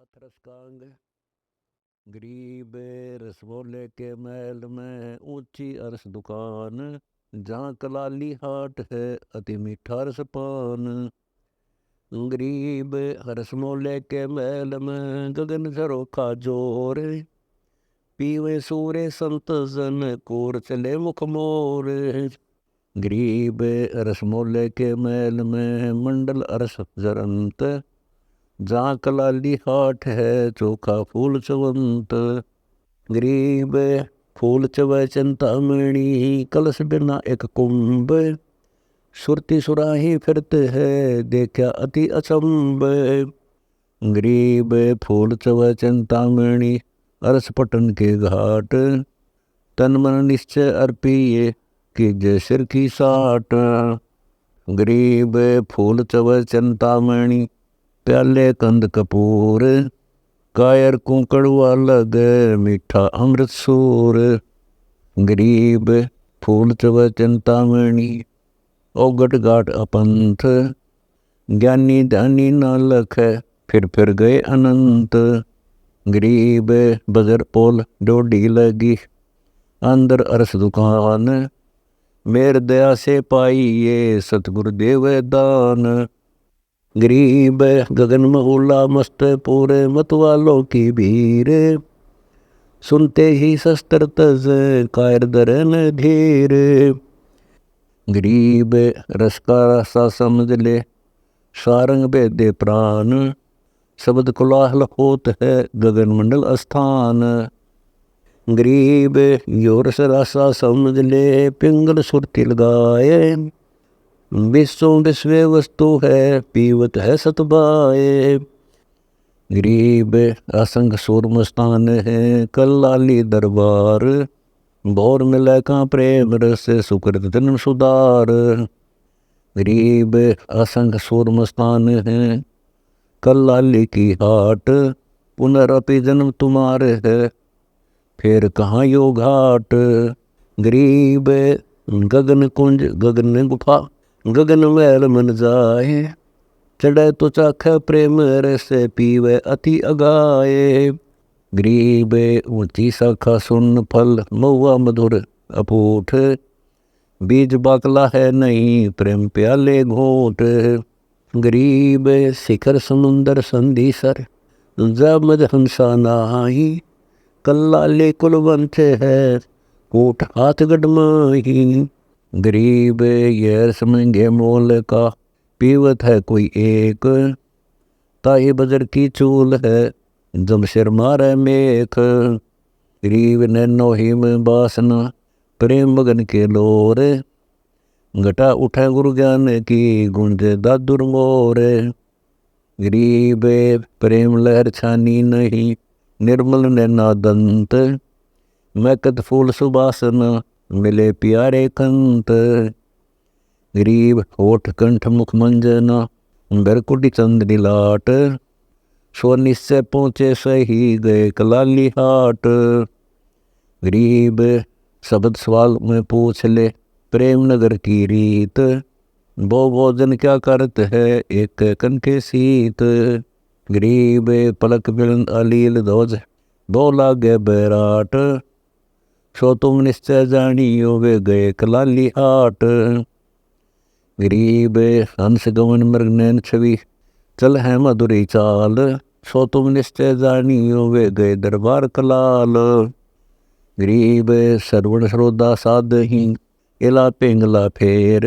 Hathras Kong. गरीब रसगोले के महल में ऊंची अरस दुकान, जहाँ कलाली हाट है अति मीठा रस पान। गरीब रसमोले के महल में गगन झरोखा जोर, पीवे सूरे संत जन कोर चले मुख मोर। गरीब रसमोले के महल में मंडल अरस जरंत, जहाँ कलाली हाट है चोखा फूल चवंत। गरीब फूल चवै चिंतामणि, कलश बिना एक कुंभ, सुरती सुराही फिरते है देखा अति अचंब। गरीब फूल चवै चिंतामणि, अरस पटन के घाट, तन मन निश्चय अर्पिए कीजे सिर की साट। गरीब फूल चवै चिंतामणि, प्याले कंद कपूर, कायर को कड़वा लगे मीठा अमृत सूर। गरीब फूल चवै चिंतामणि, ओगट गाट अपंथ, ज्ञानी ध्यानी न लख फिर गए अनंत। गरीब बजर पोल डोडी लगी, अंदर अरस दुकान, मेर दया से पाई ये सतगुरु देव दान। गरीब गगन में उला मस्त पूरे मतवालों की भीड़, सुनते ही शस्त्र तज कायर दरन धीर। गरीब रस का रसा समझ ले सारंग बेदे प्राण, शब्द कोलाहल होत है गगन मंडल स्थान। गरीब यो रस रसा समझ ले पिंगल सुरती लगाए, विश्व विश्व वस्तु है पीवत है सतबाए। गरीब असंग सूरमस्तान है कल्लाली दरबार, भोर मिले का प्रेम रस सुकृत जन्म सुधार। गरीब असंग सूरमस्तान है कल्लाली की हाट, पुनरअपि जन्म तुम्हारे है फिर कहाँ यो घाट। गरीब गगन कुंज गगन गुफा, गगन महल मन जाए, चढ़े तो चाखे प्रेम रस पीवे अति अगाए। गरीब ऊंची शाखा सुन फल महुआ मधुर अपूठ, बीज बाकला है नहीं प्रेम प्याले घोट। गरीब शिखर समुंदर संधीसर, जब मद हंसा नाही, कल्लाले कुलवंत है कोट हाथ गडमाही। गरीब ये समझे मोल का पीवत है कोई एक, ताई बजर की चूल है जमशेर मारे मेख। गरीब नैनो हिम बासना प्रेम मगन के लोर, घटा उठे गुरु ज्ञान की गुंजे दादुर मोर। गरीब प्रेम लहर छानी नहीं निर्मल नैना दंत, मैकत फूल सुबासना मिले प्यारे कंत। गरीब होठ कंठ मुख मंजना बिरकुटी चंद्री लाट, सो निश्चय पहुँचे सही गए कलाली हाट। गरीब शब्द सवाल में पूछ ले प्रेम नगर की रीत, वो भोजन क्या करत है एक कन के सीत। गरीब पलक बिलन अलील ध्वज वो लागे बैराट, सो तुम निश्चय जानियो वे गए कलाली हाट। गरीब हंस गमन मृग नैन छवि चल है मधुरी चाल, सो तुम निश्चय जानियो वे गए दरबार कलाल। गरीब सरवण श्रोदा साधही इला पिंगला फेर,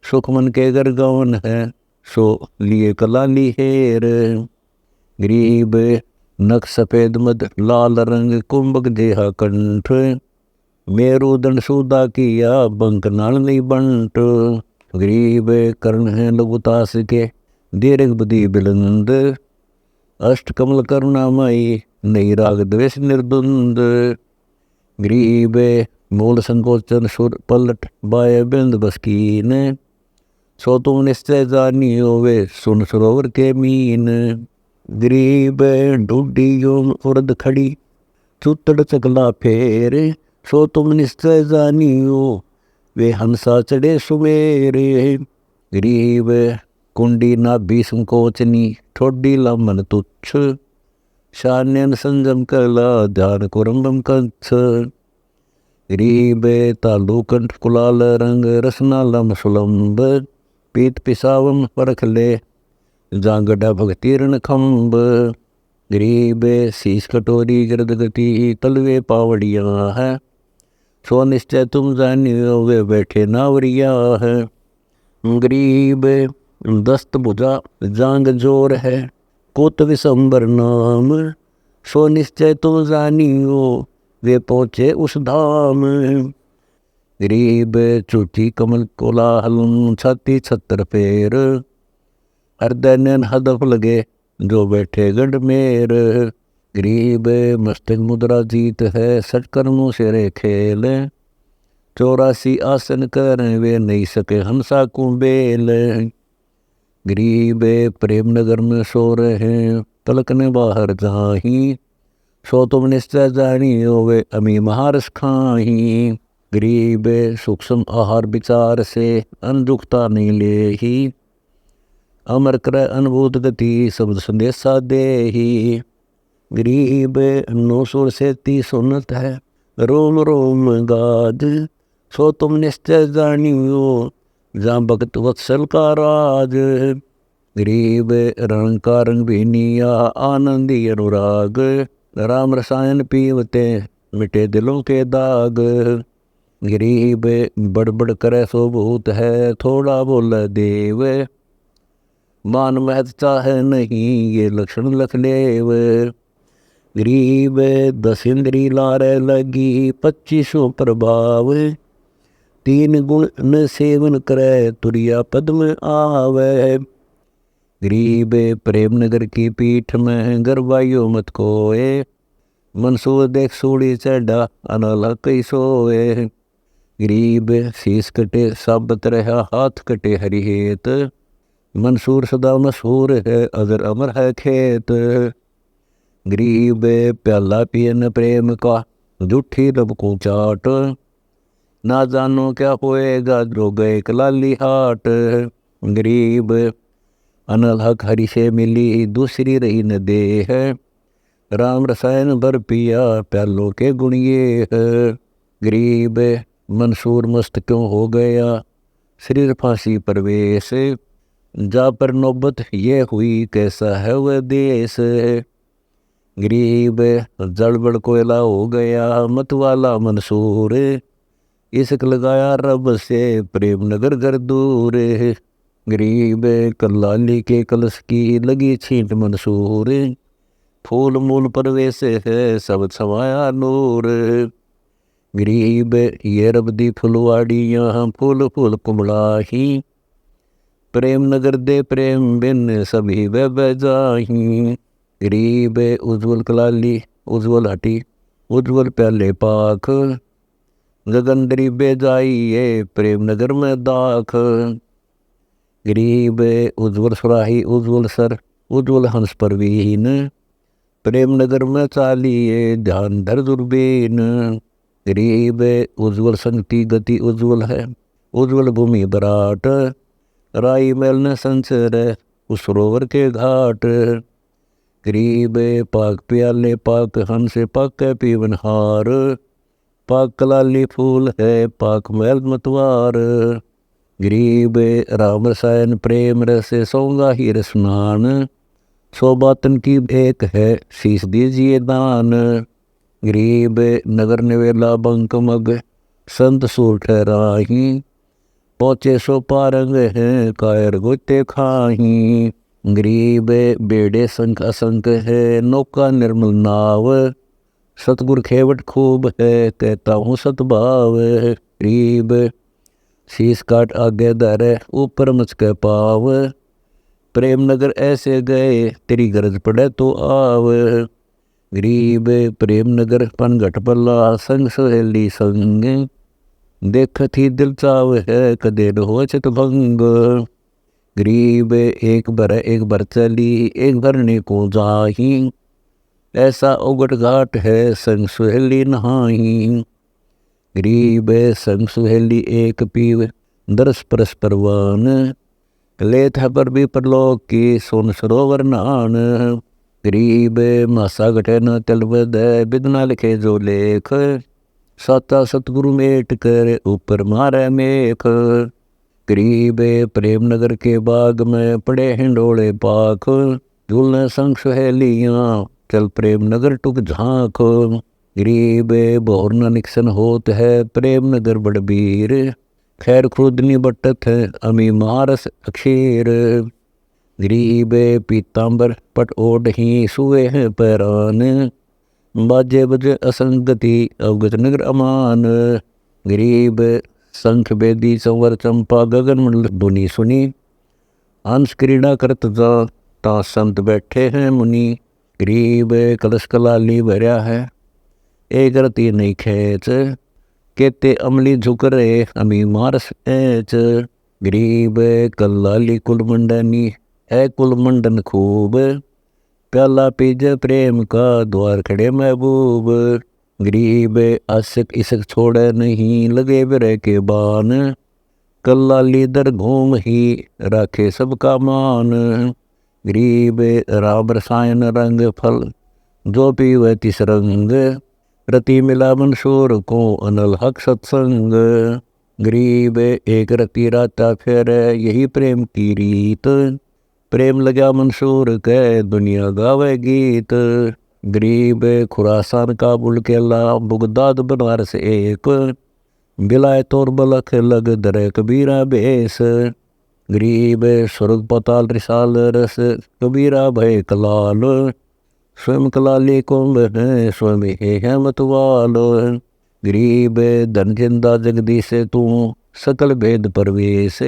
सुख मन के घर गवन है सो लिए कलाली हेर। गरीब नख सफेद मद लाल रंग कुंभक देहा कंठ, मेरुदंड सूदा किया बंक नाल नहीं बंट। गरीब कर्ण है लघुतास के दीर्घ बुद्धि बिलंद, अष्ट कमल करुणामयी नई राग द्वेष निर्द्वंद। गरीब मूल संकोचन सुर पलट बाय बिंद बसकीन, सो तुम निश्चय जानियो वे सुन सरोवर के मीन। गरीब ढूढ़ी योम उर्द खड़ी चुतड़ चकला फेर, सो तुम निश्चय जानियो वे हंसा चढ़े सुमेरे। गरीब कुंडी नाभि संकोचनी ठोडी लमन तुच्छ, शान्यन संजम कला ध्यान कुरम्बम कंस। गरीब तालु कंठ कुलाल रंग रसनालम सुलंब। पीत पिसावम परख ले जांगडा भगतीर्ण खम्ब। गरीब शीश कटोरी गिरद गति तलवे पावड़िया है। सो निश्चय तुम जानियो वे बैठे नावरिया है। गरीब दस्त भुजा जांग जोर है कोत विसंबर नाम। सो निश्चय तुम जानियो वे पहुँचे उस धाम। गरीब चूठी कमल कोलाहल छाती छत्तर पैर। हृदय नैन हदफ लगे जो बैठे गढ़ मेर। गरीब मस्तक मुद्रा जीत है सटकर्मों से रे खेल। 84 आसन करें वे नहीं सके हंसा कुंबेल। गरीब प्रेम नगर में सो रहे तलक ने बाहर जाही। सो तुम निश्चय जानी वे अमी महारस खाही। गरीब सूक्ष्म आहार विचार से अनदुखता नहीं ले ही। अमर कर अनुभूत गति शब्द संदेशा दे ही। गरीब 900 से 30 उन्नत है रोम रोम गाद। सो तुम निश्चय जानियो जहाँ भगत वत्सल का राज। गरीब रंग का रंग भीनिया आनंदी अनुराग। राम रसायन पीवते मिटे दिलों के दाग। गरीब बड़बड़ करे सो भूत है थोड़ा बोल देव। मान महत चाहे नहीं ये लक्षण लख लेव। गरीब 10 इंद्री लारे लगी 25 प्रभाव। 3 गुण न सेवन करे तुरिया पद में आवे। गरीब प्रेम नगर की पीठ में गरवाइयो मत कोए। मंसूर देख सूड़ी चढ़ा अनल कई सोए। गरीब शीस कटे साबत रहा हाथ कटे हरिहेत। मंसूर सदा मशहूर है अजर अमर है खेत। गरीब प्याला पियन प्रेम का जूठी रब को चाट। ना जानो क्या होएगा जो गए कलाली हाट। गरीब अनल हक हरि से मिली दूसरी रही न दे है। राम रसायन भर पिया प्यालों के गुण ये है। गरीब मंसूर मस्त क्यों हो गया शरीर फांसी परवेश। जा पर नौबत ये हुई कैसा है वह देश। गरीब जड़बड़ कोयला हो गया मतवाला मंसूर। इसक लगाया रब से प्रेम नगर घर दूर। गरीब कल्लाली के कलश की लगी छींट मंसूर। फूल मूल परवेश है सब छवाया नूर। गरीब ये रब दी फुलवाड़ियाँ फूल फूल कुमड़ाही। प्रेम नगर दे प्रेम बिन सभी वह जाही। गरीब उज्ज्वल कलाली उज्ज्वल हटी उज्ज्वल प्याले पाख। गगनदरी बेजाइए प्रेम नगर में दाख। गरीब उज्ज्वल सुराही उज्ज्वल सर उज्ज्वल हंस परवीन। प्रेम नगर में चालिए ध्यान धर दुर्बीन। गरीब उज्ज्वल संगति गति उज्ज्वल है उज्ज्वल भूमि बराट। राई मैल न संचर उस सरोवर के घाट। गरीब पाक प्याले पाक हंस पाक पीवन हार। पाक कलाली फूल है पाक मैल मतवार। गरीब राम रसायन प्रेम रस सौंगा ही रसनान। 100 बातन की एक है शीश दीजिए दान। गरीब नगर निवेला बंक मग संत सूर ठहराही। पहुँचे सो पारंग हैं कायर गोते खाही। गरीब बेड़े संख असंख है नौका निर्मल नाव। सतगुर खेवट खूब है कहता हूँ सतभाव। गरीब शीश काट आगे दर ऊपर मचके पाव। प्रेम नगर ऐसे गए तेरी गरज पड़े तो आव। गरीब प्रेम नगर पन घट पल्ला संग सहेली संग। देखत ही दिल चाव है कदे न हो चित भंग। गरीब एक भर चली एक भरने को जाही। ऐसा उगट घाट है संग सुहेली नहाही। गरीब संग सुहेली एक पीव दरस परस परवान। लेथ पर भी परलोक की सोन सरोवर नान। गरीब मासा घटे न तलवद बिदना लिखे जो लेख, साता सतगुरु मेट कर ऊपर मारे मेख। गरीब प्रेम नगर के बाग में पड़े हिंडोले पाख, झूलने संग सहेलियाँ चल प्रेम नगर टुक झांक। गरीब बहुर न निकसन होत है प्रेम नगर बड़बीर, खैर खुदनी बटत है अमी मारस अक्षीर। गरीब पीताम्बर पट ओढ़ ही सुए हैं पैरान, बाजे बजे असंगति अवगत नगर अमान। गरीब शंख बेदी संवर चंपा गगन मंडल धुनि सुनी, हंस क्रीड़ा करत जा ता संत बैठे हैं मुनि। गरीब कलश कलाली भरया है एक रति नहीं खेच, केते अमली झुक रहे अमी मारस ऐच। गरीब कलाली कुल मंडनी है कुल मंडन खूब, प्याला पीज प्रेम का द्वार खड़े महबूब। गरीब आशिक इसक छोड़े नहीं लगे बिरह के बान, कलाली दर घूम ही राखे सबका मान। गरीब राम रसायन रंग फल जो पीवे तिस रंग, रति मिला मंसूर को अनल हक सत्संग। गरीब एक रति राता फिर यही प्रेम की रीत, प्रेम लगा मंसूर के दुनिया गावे गीत। गरीब खुरासान काबुल केला बुगदाद बनारस एक, बिलायत और बलख लग दर कबीरा बेस। गरीब स्वर्ग पताल रिसाल रस कबीरा भय कलाल, स्वयं कलाली कुंभ है स्वयं है मतवाल। गरीब धन जिंदा जगदीश तू सकल भेद परवेश,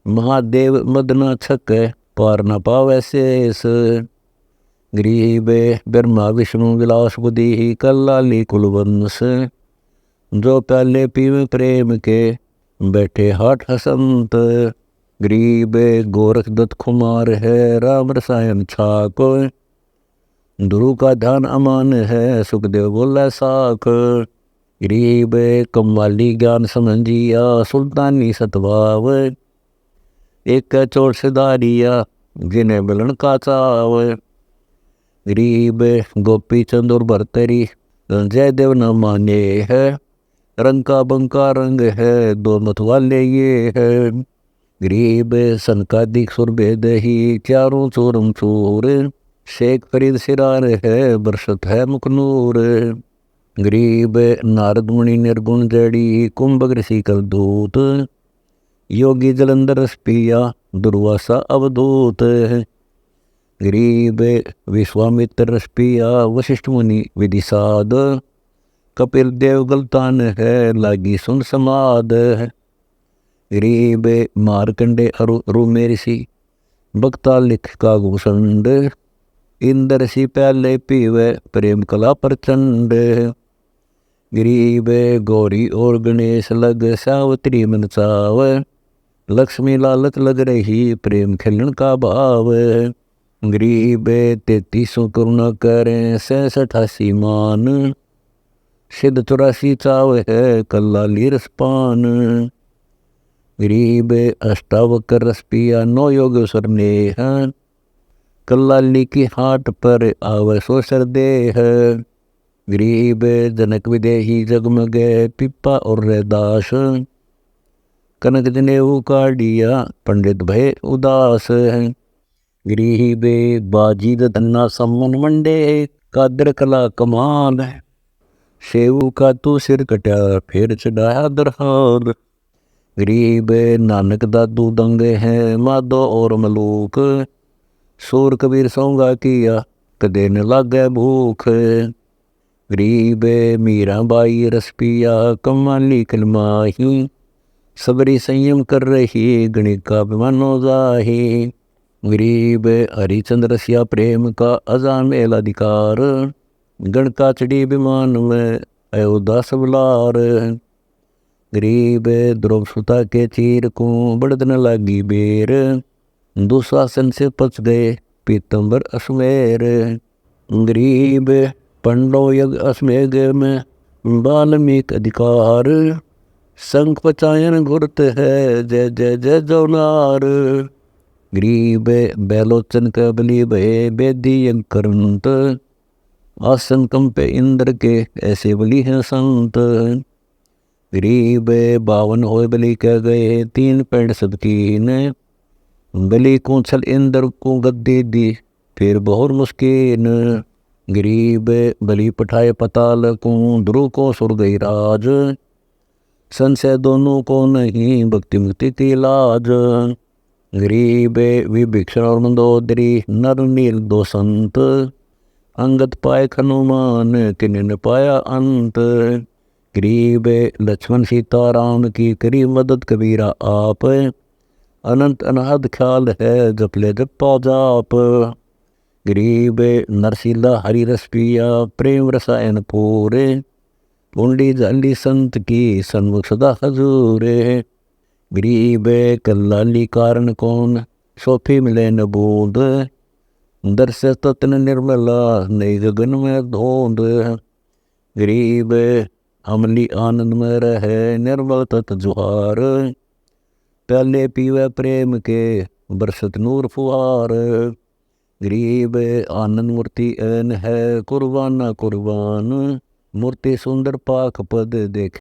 महादेव मदना छक पार न पावै शेष। गरीब ब्रह्मा विष्णु विलास बुद्धि कलाली कुलवंश, जो प्याले पीवे प्रेम के बैठे हाट हसंत। गरीब गोरख दत्त खुमार है राम रसायन छाक, ध्रुव का ध्यान अमान है सुखदेव बोला साख। गरीब कमाली ज्ञान समझिया सुल्तानी सतवाव, एक चोर सिदारिया जिन्हें मिलन का चाव। गरीब गोपी चंद और भरतरी जय देव न माने है, रंग का बंका रंग है दो मत वाले ये है। गरीब सनकादिक सुर भेद ही चारों चोरम चोर, शेख फरीद सिरार है बरसत है मुखनूर। गरीब नारद मुनि निर्गुण जड़ी कुंभ ऋषि कल दूत, योगी जलंधर पिया दुर्वासा अवधूत। गरीब विश्वामित्र रसपिया वशिष्ठ मुनि विदिसाद, कपिल देव गलतान है लागी सुन समाद। गरीब मारकंडे अरु ऋषि भक्ता लिख का घुसंड, इंद्र सी प्याले पीवे प्रेम कला प्रचंड। गरीब गौरी और गणेश लग सावत्री मन चाव, लक्ष्मी लालच लग रही प्रेम खिलन का भाव। गरीब 33 करुणा करें 66 मान, सिद्ध 84 चाव है कल्लाली रसपान। गरीब अष्टावकर रस पिया 9 योगेश्वर नेह, कल्लाली की हाट पर आवे सो सरदेह। गरीब जनक विदेही जगमगे पिप्पा और रैदास, कनक जनेऊ काढ़िया पंडित भय उदास। गरीब बाजीद धन्ना सम्मन मंडे कादर कला कमाल, सेऊ का तू सिर कटा फिर चढ़ाया दरहाल। गरीब नानक दादू दंगे हैं माधो और मलूक, सूर कबीर सौंगा किया कदे न लागे भूख। गरीब मीरा बाई रस पिया कमाली कलमाही, सबरी संयम कर रही गणित का विमानो जाही। गरीब हरिचंद्र रसिया प्रेम का अजामेल अधिकार, गण का चढ़ी विमान में अयोध्या सबलार। गरीब ध्रुव सुता के चीर को बढ़द न लागी बेर, दुशासन से पच गए पीतम्बर अश्वेर। गरीब पंडो यज्ञ अश्वेग में बाल्मीक अधिकार, संख पचायन घुरत है जय जय जय जौनार। गरीब बैलोचन कबली भय बेदी करंत, आसन कंपे इंद्र के ऐसे बली हैं संत। गरीब बावन होए बलि कह गए 3 पैंड सबकीन, बलि को छल इंद्र को गद्दी दी फिर बहुत मुश्किन। गरीब बलि पठाए पताल को ध्रुव को सुर गई राज, संशय दोनों को नहीं भक्ति मुक्ति की लाज। गरीब विभीषण और मंदोदरी नर नील दो संत, अंगद पाए हनुमान किन्हीं न पाया अंत। गरीब लक्ष्मण सीता राम की करी मदद कबीरा आप, अनंत अनाहद ख्याल है जप ले जपा जाप। गरीब नरसिला हरि रस पिया प्रेम रसायन पूरे, पुंडी जाली संत की सन्मुख सदा हजूरे। गरीब कल्लाली कारण कौन सोफी मिले न बूंद, दर्श तत्न निर्मला नई गगन में धोंद। गरीब अमली आनंद में रहे निर्मल तत् जुहार, प्याले पीवे प्रेम के बरसत नूर फुहार। गरीब आनंद मूर्ति ऐन है कुर्बान कुर्बान, मूर्ति सुंदर पाक पद देख